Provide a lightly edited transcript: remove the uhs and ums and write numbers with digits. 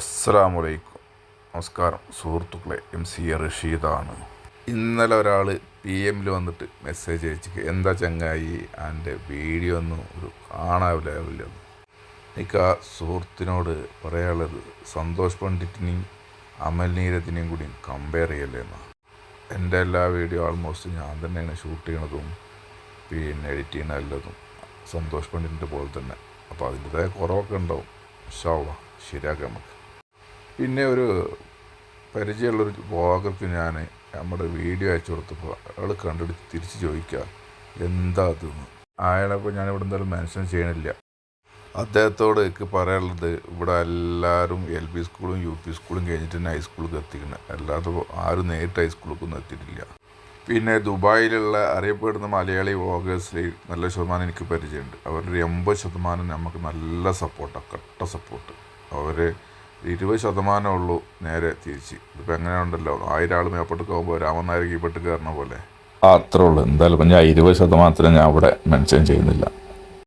അസ്സലാമലൈക്കും. നമസ്കാരം സുഹൃത്തുക്കളെ, റഷീദാണ്. ഇന്നലെ ഒരാൾ PM വന്നിട്ട് മെസ്സേജ് അയച്ചിട്ട്, എന്താ ചങ്ങായി എൻ്റെ വീഡിയോ ഒന്നും ഒരു കാണാവില്ല. എനിക്ക് ആ സുഹൃത്തിനോട് പറയാനുള്ളത്, സന്തോഷ് പണ്ഡിറ്റിനെയും അമൽ നീരദിനെയും കൂടി കമ്പയർ ചെയ്യല്ലേ എന്നാ. എൻ്റെ എല്ലാ വീഡിയോ ആൾമോസ്റ്റ് ഞാൻ തന്നെയാണ് ഷൂട്ട് ചെയ്യണതും എഡിറ്റ് ചെയ്യണതും സന്തോഷ് പണ്ഡിറ്റിൻ്റെ പോലെ തന്നെ. അപ്പോൾ അതിൻ്റെതായ കുറവൊക്കെ ഉണ്ടാവും. ഇൻഷാ അല്ലാഹ് ശരിയാക്കാം നമുക്ക്. പിന്നെ ഒരു പരിചയമുള്ളൊരു വ്ളോഗർക്ക് ഞാൻ നമ്മുടെ വീഡിയോ അയച്ചു കൊടുത്തപ്പോൾ അയാൾ കണ്ടിട്ട് തിരിച്ച് ചോദിക്കുക, എന്താ അതെന്ന്. അയാളപ്പോൾ ഞാനിവിടെ എന്തായാലും മെൻഷൻ ചെയ്യണില്ല. അദ്ദേഹത്തോട് എനിക്ക് പറയാനുള്ളത്, ഇവിടെ എല്ലാവരും LP സ്കൂളും UP സ്കൂളും കഴിഞ്ഞിട്ട് തന്നെ ഹൈസ്കൂളിലേക്ക് എത്തിക്കണം. അല്ലാതെ ആരും നേരിട്ട് ഹൈസ്കൂളിലേക്കൊന്നും എത്തിയിട്ടില്ല. പിന്നെ ദുബായിലുള്ള അറിയപ്പെടുന്ന മലയാളി വ്ളോഗേഴ്സിൽ നല്ല ശതമാനം എനിക്ക് പരിചയമുണ്ട്. അവരൊരു 80% നമുക്ക് നല്ല സപ്പോർട്ടാണ്, കട്ട സപ്പോർട്ട്. അവർ 20% ഉള്ളൂ നേരെ തിരിച്ച്. ഇതിപ്പോൾ എങ്ങനെ ഉണ്ടല്ലോ, 1000 ആൾ മേപ്പോട്ട് പോകുമ്പോൾ രാമനായർ കീപ്പെട്ട് കയറണ പോലെ. അത്രേ ഉള്ളൂ. എന്തായാലും ഞാൻ 20% ഞാൻ അവിടെ മെൻഷൻ ചെയ്യുന്നില്ല.